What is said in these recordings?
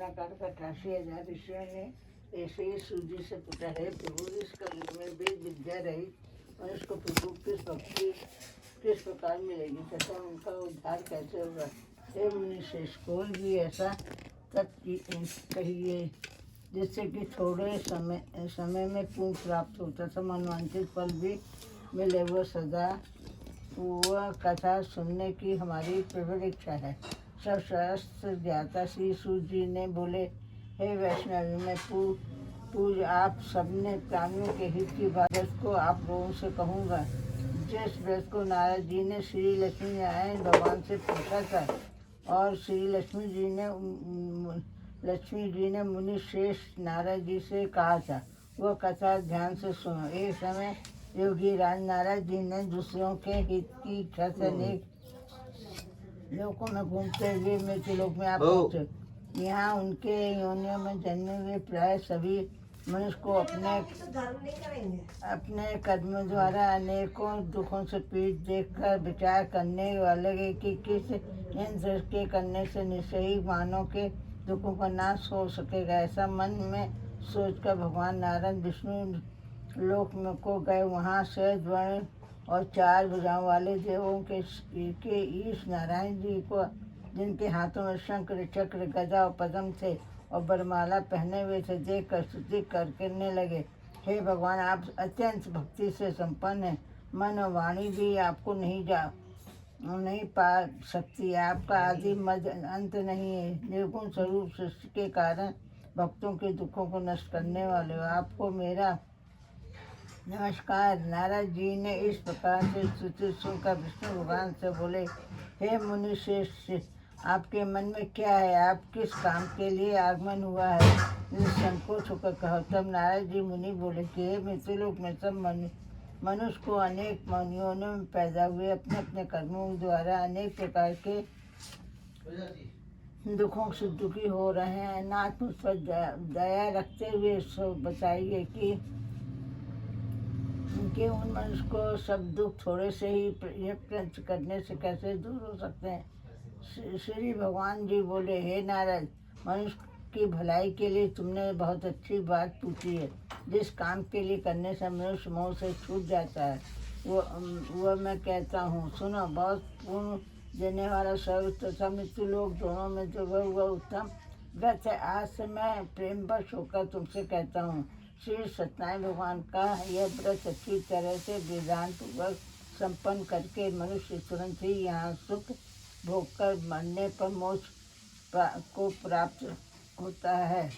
का 88,000 ऋषियों ने ऐसे ही सूजी से पूछा, है प्रभु, इस कलयुग में वेद विद्या रहित मनुष्य को प्रभु किस प्रकार मिलेगी तथा उनका उद्धार कैसे होगा। हे मुनिश्रेष्ठ, कोई भी ऐसा तत्व कहिए जिससे कि थोड़े समय में पुण्य प्राप्त हो तथा मनवांछित फल भी मिले। वह कथा सुनने की हमारी प्रबल इच्छा है। सब शास्त्र ज्ञाता श्री सूत जी ने बोले, हे वैष्णवी, मैं पूज आप सबने प्राणियों के हित की बात को आप लोगों से कहूँगा। जिस व्रत को नारद जी ने श्री लक्ष्मी नारायण भगवान से पूछा था और श्री लक्ष्मी जी ने मुनि श्रेष्ठ नारद जी से कहा था, वह कथा ध्यान से सुनो। एक समय योगी राज नारद जी ने दूसरों के हित की इच्छा से अनेक लोकों में घूमते हुए मृत्युलोक में आ पहुँचे। यहाँ उनके योनियों में जन्मे हुए प्राय सभी मनुष्य को अपने कर्मों द्वारा अनेकों दुखों से पीड़ित देखकर विचार करने वाले कि किस यंत्र के करने से निश्चय ही मानव के दुखों का नाश हो सकेगा। ऐसा मन में सोचकर भगवान नारायण विष्णु लोक में को गए। वहाँ से वर्ण और 4 भुजाओं वाले देवों के ईश नारायण जी को, जिनके हाथों में शंख चक्र गदा और पद्म थे और बरमाला पहने हुए थे, देख कर स्तुति करने लगे। हे भगवान, आप अत्यंत भक्ति से संपन्न हैं। मन और वाणी भी आपको नहीं पा सकती। आपका आदि मध्य अंत नहीं है। निर्गुण स्वरूप सृष्टि के कारण भक्तों के दुखों को नष्ट करने वाले हो। आपको मेरा नमस्कार। नारद जी ने इस प्रकार से स्तुति सुनकर विष्णु भगवान से बोले, हे मुनि श्रेष्ठ, आपके मन में क्या है? आप किस काम के लिए आगमन हुआ है? निसंकोच होकर कहो। तब नारद जी मुनि बोले कि हे मृत्युलोक में सब मनुष्य को अनेक योनियों में पैदा हुए अपने अपने कर्मों द्वारा अनेक प्रकार के दुखों से दुखी हो रहे हैं। नाथ मुझ पर दया रखते हुए सो बताइए कि उन मनुष्य को सब दुख थोड़े से ही यत्न करने से कैसे दूर हो सकते हैं। श्री भगवान जी बोले, हे नारद, मनुष्य की भलाई के लिए तुमने बहुत अच्छी बात पूछी है। जिस काम के लिए करने से मनुष्य मोह से छूट जाता है वह मैं कहता हूँ, सुनो। बहुत पूर्ण देने वाला सर्व तथा मृत्यु लोग दोनों में जो वह उत्तम व्रत है, आज से मैं प्रेम वश होकर तुमसे कहता हूँ। श्री सत्यनारायण भगवान का यह व्रत अच्छी तरह से विधान पूर्वक संपन्न करके मनुष्य तुरंत ही यहाँ सुख भोग कर मरने पर मोक्ष को प्राप्त होता है।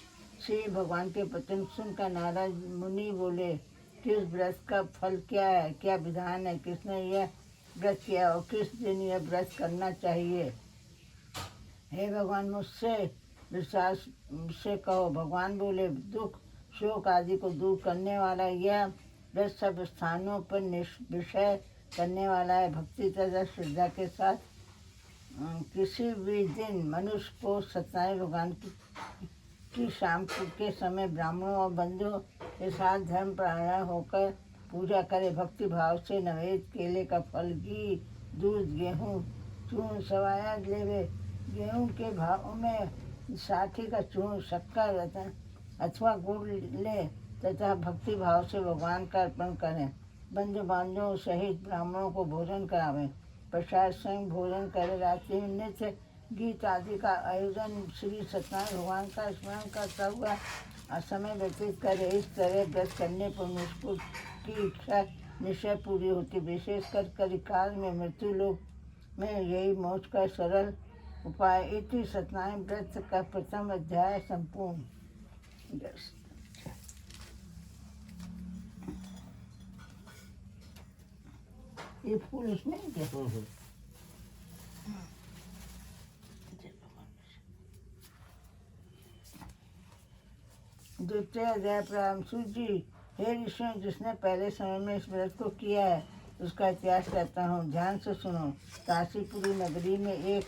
श्री भगवान के वचन सुनकर नारद मुनि बोले, किस व्रत का फल क्या है? क्या विधान है? किसने यह व्रत किया और किस दिन यह व्रत करना चाहिए? हे भगवान, मुझसे विश्वास से कहो। भगवान बोले, दुख शोक आदि को दूर करने वाला यह व्रत सब स्थानों पर विषय करने वाला है। भक्ति तथा श्रद्धा के साथ किसी भी दिन मनुष्य को सत्यनारायण भगवान की शाम के समय ब्राह्मणों और बंधुओं के साथ धर्म प्राण होकर पूजा करे। भक्ति भाव से नवेद केले का फल, घी, दूध, गेहूँ, चूर्ण, सवाया लेवे। गेहूँ के भाव में साठी का चूर्ण, शक्कर अथवा गुड़ ले तथा भक्ति भाव से भगवान का अर्पण करें। बंधु बांधवों सहित ब्राह्मणों को भोजन करावें। प्रसाद स्वयं भोजन करे। रात्रि में नित्य गीत आदि का आयोजन श्री सत्यनारायण भगवान का स्मरण करता हुआ समय व्यतीत करे। इस तरह व्रत करने पर मुझको की इच्छा निश्चय पूरी होती। विशेषकर कलिकाल में मृत्यु लोक में यही मोक्ष का सरल उपाय। इति सत्यनारायण व्रत का प्रथम अध्याय संपूर्ण। ये फूल इसमें क्या? द्वितीय अध्याय प्रारंभ। सूजी, हे ऋषियों, जिसने पहले समय में इस व्रत को किया है उसका इतिहास कहता हूँ, ध्यान से सुनो। काशीपुरी नगरी में एक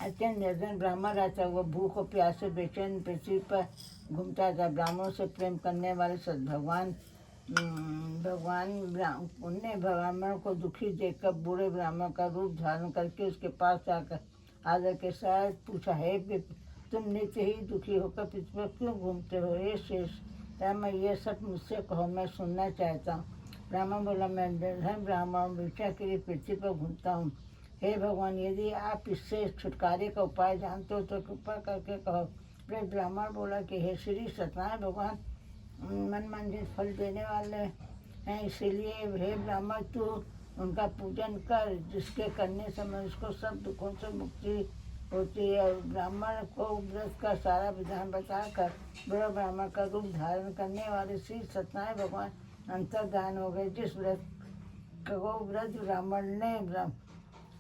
अत्यंत निर्धन ब्राह्मण रहता। वह भूख और प्यास से बेचैन पृथ्वी पर घूमता था। ब्राह्मणों से प्रेम करने वाले भगवान उनने ब्राह्मण को दुखी देखकर बूढ़े ब्राह्मण का रूप धारण करके उसके पास आकर आदर के साथ पूछा, हे तुम नित्य ही दुखी होकर पृथ्वी पर क्यों घूमते हो? हे शेष राम, ये सब मुझसे कहो, मैं सुनना चाहता हूँ। ब्राह्मण बोला, मैं निर्धन ब्राह्मण भिक्षा के लिए पृथ्वी पर घूमता हूँ। हे भगवान, यदि आप इससे छुटकारे का उपाय जानते हो तो कृपा करके कहो। फिर ब्राह्मण बोला कि हे श्री सत्यनारायण भगवान मन मंदिर फल देने वाले हैं, इसीलिए हे ब्राह्मण तू उनका पूजन कर, जिसके करने से मनुष्य को सब दुखों से मुक्ति होती है। और ब्राह्मण को व्रत का सारा विधान बताकर बड़ा ब्राह्मण का रूप धारण करने वाले श्री सत्यनारायण भगवान अंतर्धान हो गए। जिस व्रत को व्रत ब्राह्मण ने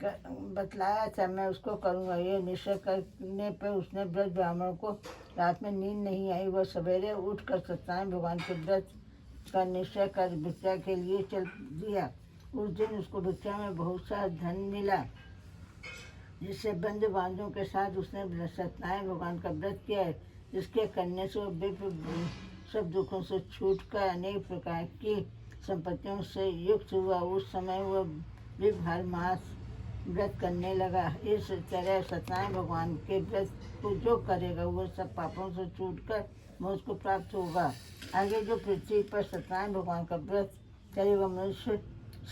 बतलाया था मैं उसको करूँगा, ये निश्चय करने पर उसने व्रत ब्राह्मण को रात में नींद नहीं आई। वह सवेरे उठकर सत्यनारायण भगवान के व्रत का निश्चय कर भिक्षा के लिए चल दिया। उस दिन उसको भिक्षा में बहुत सा धन मिला, जिससे बंधु बांधवों के साथ उसने सत्यनारायण भगवान का व्रत किया है, जिसके करने से वह सब दुखों से छूटकर अनेक प्रकार की संपत्तियों से युक्त हुआ। उस समय वह हर मास व्रत करने लगा। इस तरह सत्यनारायण भगवान के व्रत को जो करेगा वह सब पापों से छूटकर मोक्ष को प्राप्त होगा। आगे जो पृथ्वी पर सत्यनारायण भगवान का व्रत करेगा मनुष्य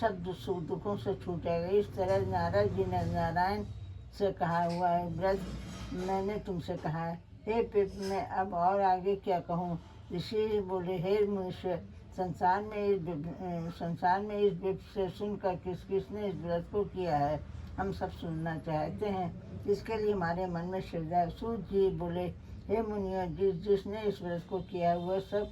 सब दुखों से छूट जाएगा। इस तरह नारद जी ने नारायण से कहा हुआ है व्रत मैंने तुमसे कहा है। हे पिता, मैं अब और आगे क्या कहूँ? ऋषि बोले, हे मनुष्य, संसार में इस विप्र से सुनकर किसने इस व्रत को किया है, हम सब सुनना चाहते हैं। इसके लिए हमारे मन में श्रद्धा है। सूत जी बोले, हे मुनियों, जिसने इस व्रत को किया वह सब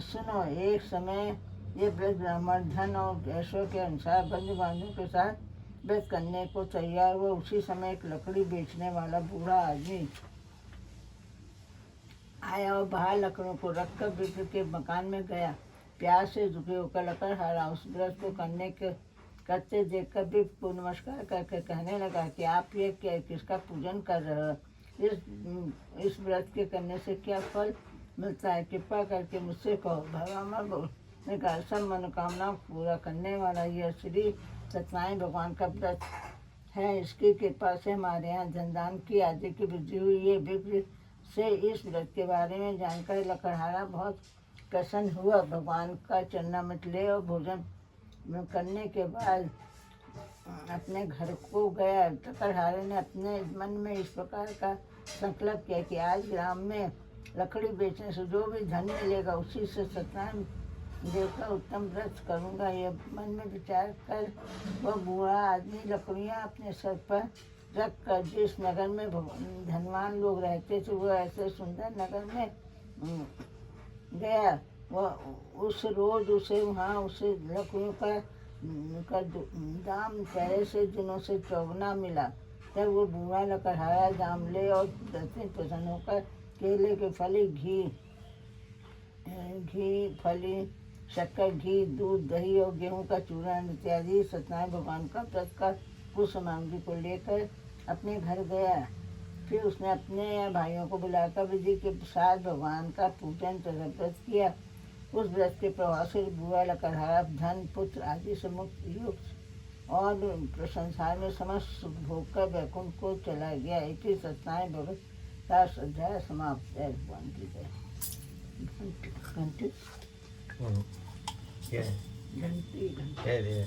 सुनो। एक समय ये व्रत ब्राह्मण धन और ऐश्वर्य के अनुसार बंधु बांधवों के साथ व्रत करने को तैयार हुआ। उसी समय एक लकड़ी बेचने वाला बूढ़ा आदमी आया और बाहर लकड़ों को रखकर विप्र के मकान में गया। प्यास से दुखी होकर लकड़हारा उस व्रत को करते देखकर विप्र को नमस्कार करके कहने लगा कि आप ये किसका पूजन कर रहे हो? इस व्रत के करने से क्या फल मिलता है? कृपा करके मुझसे कहो। भगवान ने कहा, सब मनोकामनाओं को पूरा करने वाला यह श्री सत्यनारायण भगवान का व्रत है। इसकी कृपा से हमारे यहाँ धनदान की आदि की वृद्धि हुई। ये विप्र से इस व्रत के बारे में जानकर लकड़हारा बहुत प्रसन्न हुआ। भगवान का चरणामृत ले और भोजन करने के बाद अपने घर को गया। लकड़हारे ने अपने मन में इस प्रकार का संकल्प किया कि आज ग्राम में लकड़ी बेचने से जो भी धन मिलेगा उसी से सत्यनारायण देव का उत्तम व्रत करूँगा। यह मन में विचार कर वह बूढ़ा आदमी लकड़ियाँ अपने सर पर रख कर जिस नगर में धनवान लोग रहते थे वह ऐसे सुंदर नगर में गया। वह उसे वहाँ लकड़ियों का दाम पहले से दिनों से चौगुना मिला। तब वो बूढ़ा लकड़हारा दाम ले और प्रसन्न होकर केले के फली घी फली शक्कर घी दूध दही और गेहूं का चूर्ण इत्यादि सत्यनारायण भगवान का व्रत का कुछ सामग्री को लेकर अपने घर गया। फिर उसने अपने भाइयों को बुलाकर विधि के साथ भगवान का पूजन तथा व्रत किया। उस व्रत के प्रभाव से बुआ लकड़हारा धन पुत्र आदि से मुक्त युक्त और संसार में समस्त सुख भोग कर वैकुंठ को चला गया। इसी सत्यनारायण भगत का अध्याय समाप्त है। भगवान की जय। घंटी घंटी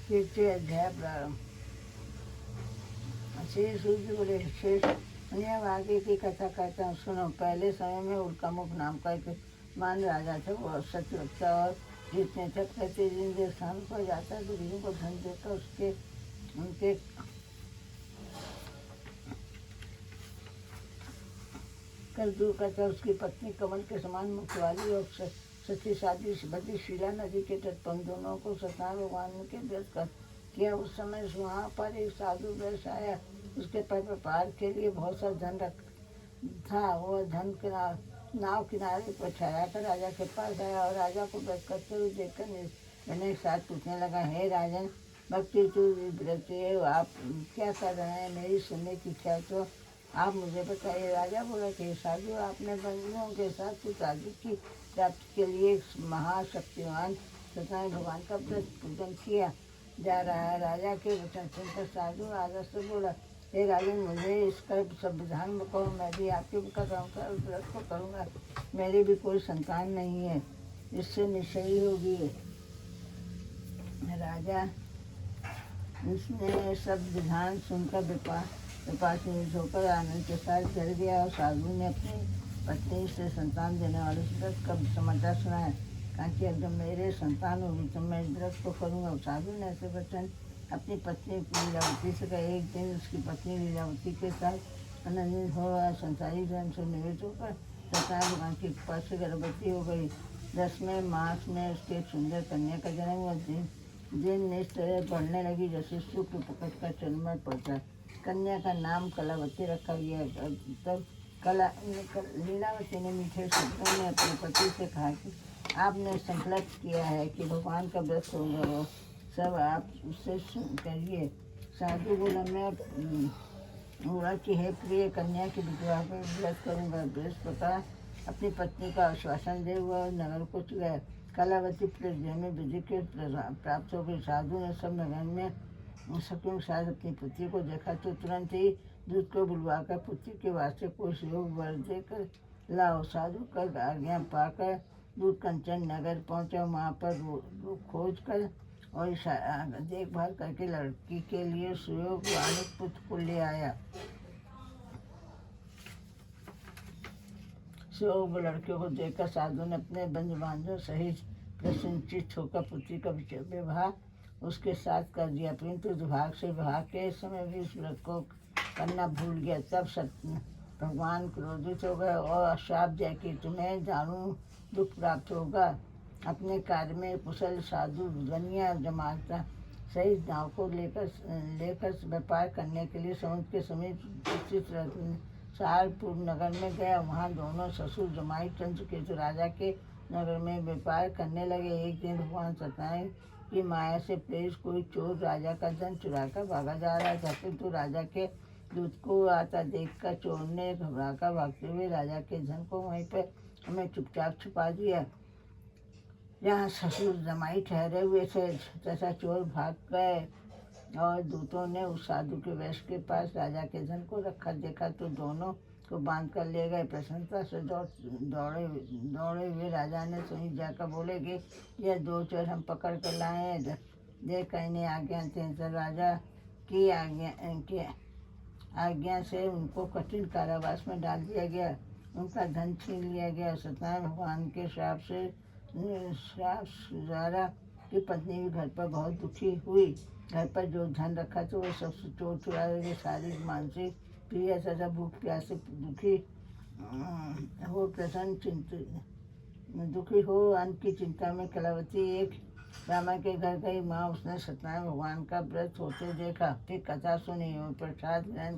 तृतीय अध्याय प्रारंभ। शेष सूर्य बोले, शेष अब आगे की कथा कहता हूँ सुनो। पहले समय में उल्कामुख नाम का एक मान राजा था। वो सत्यवक्ता और जितने तक प्रतिदिन देव स्थान पर जाता गरीबों को धन देकर उनके कर दूर करता। उसकी पत्नी कमल के समान मुख वाली और सच्ची शादी बदी शीला नदी के तट पर दोनों को सत्यनारायण भगवान के व्रत कर किया। उस समय वहाँ पर एक साधु वैश आया। उसके पैर पर पार के लिए बहुत सा धन रख था। वह धन नाव किनारे पर ठहरा कर राजा के पास आया और राजा को व्रत करते हुए देखकर निर्णय के साथ पूछने लगा, हे राजन, भक्ति तू व्रती है, आप क्या कर रहे हैं? मेरी सुनने की इच्छा है तो आप मुझे बताइए। राजा बोला कि साधु, आपने बंधुओं के साथ कुछ राज्य की प्राप्ति के लिए महाशक्तिमान सत्यनारायण भगवान का व्रत पूजन किया जा रहा है। राजा के वचन सुनकर साधु राजा से बोला, हे राजन, मुझे इसका संविधान में कहो, मैं भी आपके व्रत को करूँगा। मेरी भी कोई संतान नहीं है, इससे निश्चय होगी। राजा उसने सब विधान सुनकर विपाशनित होकर आनंद के साथ चल गया और साधु ने अपनी पत्नी से संतान देने वाले व्रत का समाचार सुनाया। कहा कि अब जब मेरे संतान होगी तो मैं इस व्रत को करूँगा। साधु ने ऐसे वचन अपनी पत्नी लीलावती से कहा। एक दिन उसकी पत्नी लीलावती के साथ आनंदित हो संसारी धर्म से निवृत्त होकर सत्यनारायण भगवान की कृपा से गर्भवती हो गई। 10वें मास में उसके एक सुंदर कन्या का जन्म हुआ। दिन इस तरह बढ़ने लगी जैसे शुक्ल पकड़ का चंद्रमा पड़ता। कन्या का नाम कलावती रखा गया। तब लीलावती ने मीठे शब्दों में अपने पति से कहा कि आपने संकल्प किया है कि भगवान का व्रत होगा, सब आप उससे करिए। साधु बोला, मैं बोला कि हे प्रिय कन्या की विधवा पर व्रत करूँगा। बृहस्पति अपनी पत्नी का आश्वासन दे हुआ नगर को गया। कलावती प्रज्ञा में विधि के प्राप्त हो गई। साधु ने सब नगर में सखियों के साथ अपनी पुत्री को देखा तो तुरंत ही दूध को बुलवाकर पुत्री के वास्ते कोई सहयोग वर देकर लाओ। साधु का आज्ञा पाकर दूध कंचन नगर पहुंचा। वहाँ पर खोज कर और देखभाल करके लड़की के लिए सुयोग वाले पुत्र को ले आया। सुयोग लड़कियों को देखकर साधु ने अपने बंधु बांधवों सहित प्रसन्नचित्त होकर पुत्री का विवाह उसके साथ कर दिया। परंतु दुर्भाग्य से विवाह के समय भी इस व्रत को करना भूल गया। तब भगवान क्रोधित हो गए और श्राप दिया कि तुम्हें दारुण दुख प्राप्त होगा। अपने कार्य में कुशल साधु दुनिया जमाता सहित नाव को लेकर व्यापार करने के लिए समुद्र के समीप स्थित सारपुर नगर में गया। वहाँ दोनों ससुर जमाई चंद्रकेतु राजा के नगर में व्यापार करने लगे। एक दिन भगवान सत्यनारायण की माया से प्रेरित कोई चोर राजा का धन चुराकर भागा जा रहा था, किंतु राजा के दूत को आता देखकर चोर ने घबराकर भागते हुए राजा के धन को वहीं पर हमें चुपचाप छुपा दिया। जहाँ ससुर जमाई ठहरे हुए थे तथा चोर भाग गए और दूतों ने उस साधु के वेश के पास राजा के धन को रखा देखा तो दोनों को बांध कर ले गए। प्रसन्नता से दौड़े हुए राजा ने स्वयं जाकर बोले कि यह दो चोर हम पकड़ कर लाए हैं, देख इन्हें आज्ञा थे। तो राजा की आज्ञा से उनको कठिन कारावास में डाल दिया गया, उनका धन छीन लिया गया। सत्यनारायण भगवान के श्राप द्वारा की पत्नी भी घर पर बहुत दुखी हुई। घर पर जो धन रखा था वो सब चोर चुरा गए। शारीरिक मानसिक प्रिय तथा भूख प्यास से दुखी हो अन्न की चिंता में कलावती एक ब्राह्मण के घर गई। माँ उसने सत्यनारायण भगवान का व्रत होते देखा, फिर कथा सुनी और प्रसाद ग्रहण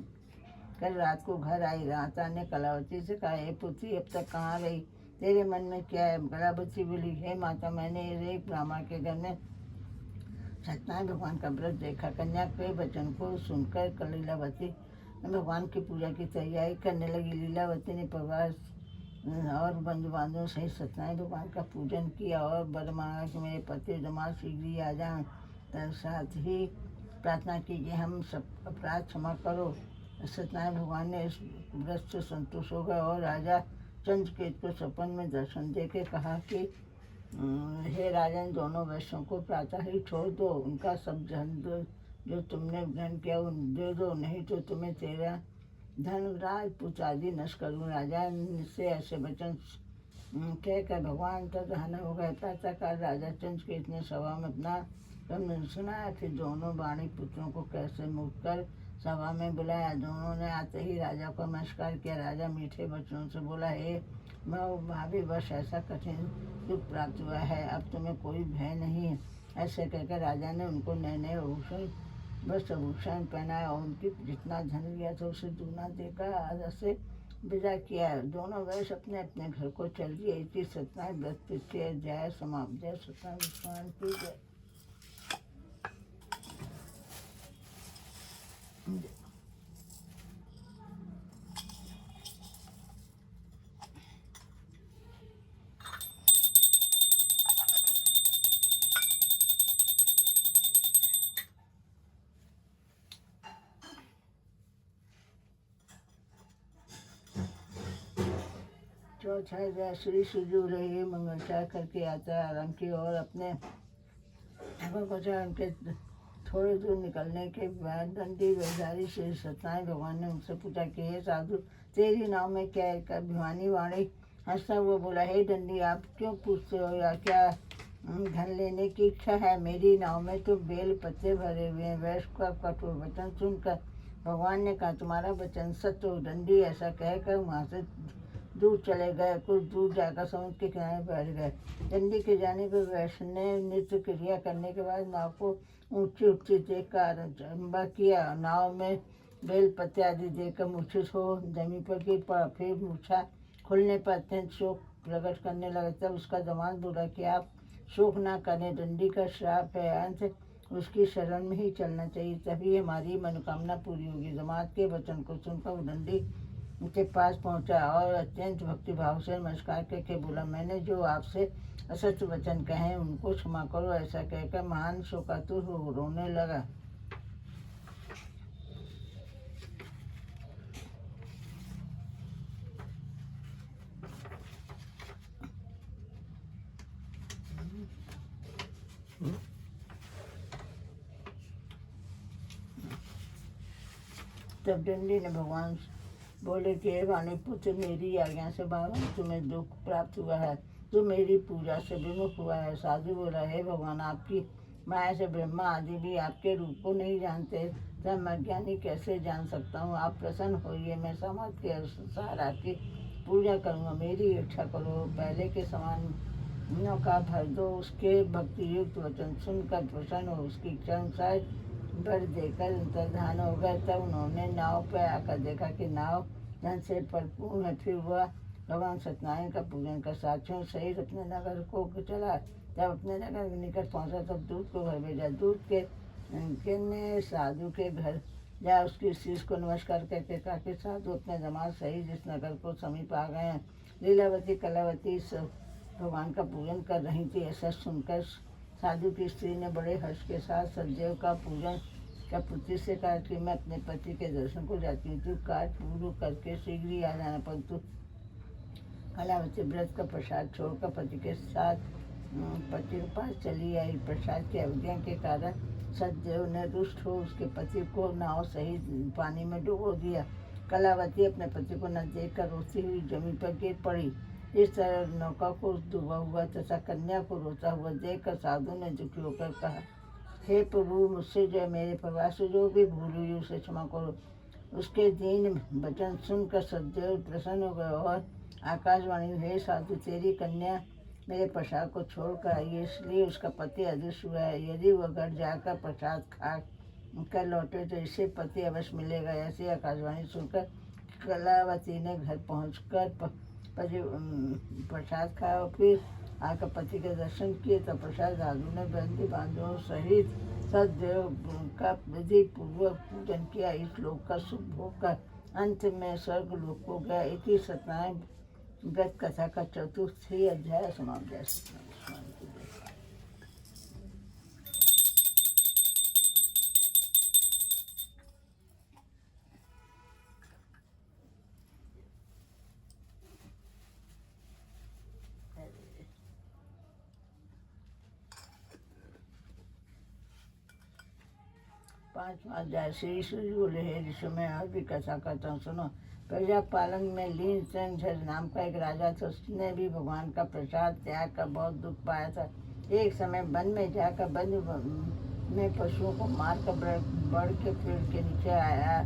कर रात को घर आई। राता ने कलावती से कहा, हे पुत्री, अब तक कहाँ रही? तेरे मन में क्या है? कलावती बोली, हे माता, मैंने एक ब्राह्मण के घर में सत्यनारायण भगवान का व्रत देखा। कन्या के वचन को सुनकर लीलावती भगवान की पूजा की तैयारी करने लगी। लीलावती ने परिवार और बंधु बांधवों सहित सत्यनारायण भगवान का पूजन किया और वर मांगा कि मेरे पति जमात शीघ्र ही आ जाएं। साथ ही प्रार्थना की कि हम सब अपराध क्षमा करो। सत्यनारायण भगवान ने इस व्रत से संतुष्ट हो गए और राजा चंद्रकेतु को सपन में दर्शन दे के कहा कि हे राजन, दोनों वैश्यों को प्रातः ही छोड़ दो, उनका सब धन जो तुमने ग्रहण किया वो दे दो, नहीं तो तुम्हें तेरा धन राजपूत आदि नष्ट करूँ। राजा से ऐसे वचन कहकर भगवान तदहन हो गए। प्रातःकाल राजा चंद्रकेतु ने सभा में अपना कर्म सुनाया। फिर दोनों वाणी पुत्रों को कैसे मुक्त कर सभा में बुलाया। दोनों ने आते ही राजा को नमस्कार किया। राजा मीठे वचनों से बोला, हे भाभी, बस ऐसा कठिन दुख प्राप्त हुआ है, अब तुम्हें कोई भय नहीं। ऐसे कहकर राजा ने उनको नए नए वस्त्र भूषण पहनाया और उनकी जितना धन लिया था उसे दूना देकर आदर से विदा किया। दोनों वैश्य अपने अपने घर को चल दिए। इसी सत्यनारायण व्रत तृतीय अध्याय समाप्त। जय सत्यनारायण भगवान की जय। चौथा अध्याय श्री सुजू रही मंगलचार करके यात्रा आरंभ की और अपने उनके थोड़े दूर निकलने के बाद दंडी बेजारी श्री सत्यनारायण भगवान ने उनसे पूछा कि हे साधु, तेरी नाव में क्या एक अभिमानी वाणी? हंसता हुआ बोला, हे दंडी, आप क्यों पूछते हो? या क्या धन लेने की इच्छा है? मेरी नाव में तो बेल पत्ते भरे हुए हैं। वैश्य का कठोर वचन सुनकर भगवान ने कहा, तुम्हारा वचन सत्य हो। दंडी ऐसा कहकर वहाँ से दूर चले गए। कुछ दूर जाकर समुद्र के किनारे बैठ गए। दंडी के जाने पर वैश्य ने नृत्य क्रिया करने के बाद नाव को ऊंची ऊंची देखकर आरंभ किया। नाव में बेल पत्ते आदि देखकर मूर्छित हो जमीन पर गिर पड़ा। फिर मूर्छा खुलने पर अत्यंत शोक प्रकट करने लगा। तब उसका दामाद बोला कि आप शोक ना करें, दंडी का श्राप है, अंत उसकी शरण में ही चलना चाहिए, तभी हमारी मनोकामना पूरी होगी। दामाद के वचन को सुनकर वो दंडी उनके पास पहुंचा और अत्यंत भक्तिभाव से नमस्कार करके बोला, मैंने जो आपसे असत्य वचन कहे उनको क्षमा करो। ऐसा कहकर महान शोकातुर हो रोने लगा। तब दंडी ने भगवान बोले कि हे वाणी पुत्र, मेरी आज्ञा से भगवान तुम्हें दुख प्राप्त हुआ है, जो मेरी पूजा से विमुख हुआ है। साधु बोला, हे भगवान, आपकी माया से ब्रह्मा आदि भी आपके रूप को नहीं जानते, तब मैं अज्ञानी कैसे जान सकता हूँ? आप प्रसन्न होइए, मैं सामर्थ्य के अनुसार आपकी पूजा करूँगा। मेरी इच्छा करो, पहले के समान का भर दो। उसके भक्ति युक्त वचन सुनकर प्रसन्न हो उसकी इच्छा अनुसार वर देकर अंतर्धान हो गए। तब उन्होंने नाव पर आकर देखा कि नाव धन से भरपूर है। फिर वह भगवान सत्यनारायण का पूजन कर साथियों सहित अपने नगर को चला। जब अपने नगर के निकट पहुंचा तब दूत को घर भेजा। दूत के ने साधु के घर जा उसकी शीश को नमस्कार करके कहा कि साधु अपने दामाद सहित इस नगर को समीप आ गए हैं। लीलावती कलावती भगवान का पूजन कर रही थी। ऐसा सुनकर साधु की स्त्री ने बड़े हर्ष के साथ सदैव का पूजन का पुत्री से कहा कि मैं अपने पति के दर्शन को जाती हूँ, तू कार्य पूर्ण करके शीघ्र ही आ जाना। परंतु कलावती व्रत का प्रसाद छोड़कर पति के पास चली आई। प्रसाद की अवज्ञा के कारण सदैव ने रुष्ट हो उसके पति को नाव सहित पानी में डुबो दिया। कलावती अपने पति को न देखकर रोती हुई जमीन पर गिर पड़ी। इस तरह नौका को डूबा हुआ तथा कन्या को रोता हुआ देखकर साधु ने दुखी होकर कहा, हे प्रभु, मुझसे जो मेरे परिवार से जो भी भूल हुई उसे क्षमा करो। उसके दीन वचन सुनकर सदैव प्रसन्न हो गए और आकाशवाणी, हे साधु, तेरी कन्या मेरे प्रसाद को छोड़कर आई है, इसलिए उसका पति अदृश्य हुआ है। यदि वह घर जाकर प्रसाद खा कर लौटे तो इसे पति अवश्य मिलेगा। ऐसी आकाशवाणी सुनकर कलावती ने घर पहुंचकर प्रसाद खाया और फिर आकर पति के दर्शन किए। तब प्रसाद साधु ने बंदी बांधवों सहित सदैव का विधि पूर्वक पूजन किया। इस लोक का सुख भोग कर अंत में स्वर्ग लोक को गया। इसी सत्यनारायण व्रत कथा का चतुर्थी अध्याय समाप्त। 5वां अध्याय। श्री सूर्य बोले, हे ऋषि, मैं और भी कथा करता हूँ, सुनो। प्रजा पालन में लीन संझर नाम का एक राजा था। उसने भी भगवान का प्रसाद त्याग कर बहुत दुख पाया था। एक समय वन में जाकर वन में पशुओं को मार कर बढ़ के पेड़ के नीचे आया।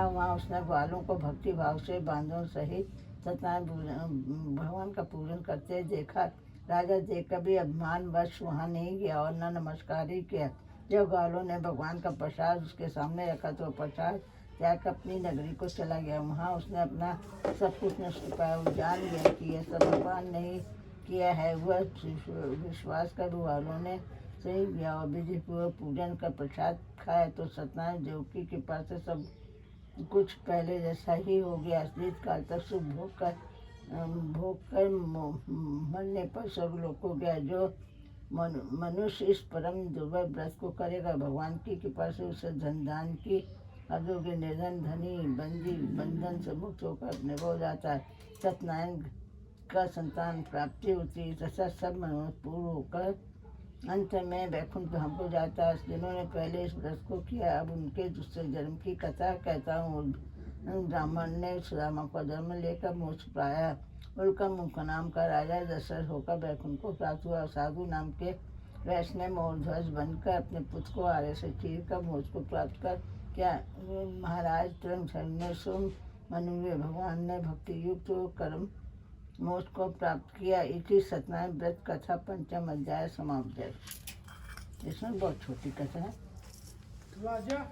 वहाँ उसने ग्वालों को भक्ति भाव से बांधों सहित सत्यनारायण भगवान का पूजन करते देखा। राजा देख कभी अभिमानवश वहाँ नहीं गया और न नमस्कार ही किया। जब ग्वालों ने भगवान का प्रसाद उसके सामने रखा तो प्रसाद त्याग अपनी नगरी को चला गया। वहाँ उसने अपना सब कुछ नष्ट पाया। वो जान गया कि यह सब भगवान ने ही किया है। वह विश्वास कर वालों ने सही किया और विधि पूर्वक पूजन का प्रसाद खाया तो सत्यनारायण देव की कृपा से सब कुछ पहले जैसा ही हो गया। दीर्घ काल तक सुख भोग कर मरने पर स्वर्गलोक को गया। जो मनुष्य इस परम दुर्लभ व्रत को करेगा, भगवान की कृपा से उसे धन दान की अयोग्य निर्धन धनी बंधन से मुक्त होकर अपने हो जाता है। सत्यनारायण का संतान प्राप्ति होती है तथा सब मनोरथ पूर्ण होकर अंत में वैकुंठ धाम को जाता है। जिन्होंने पहले इस व्रत को किया, अब उनके दूसरे जन्म की कथा कहता हूँ। ब्राह्मण ने सुदामा का जन्म लेकर मोक्ष पाया। उनका मुख नाम का राजा दशरथ होकर वैकुंठ को प्राप्त हुआ। साधु नाम के वैष्णव मोरध्वज बनकर अपने पुत्र को आर्य से चीर कर मोक्ष को प्राप्त कर क्या महाराज तुरंत मनुवे भगवान ने भक्ति युक्त कर्म मोक्ष को प्राप्त किया। इसी सत्यनारायण व्रत कथा पंचम अध्याय समाप्त है। इसमें बहुत छोटी कथा है। राजा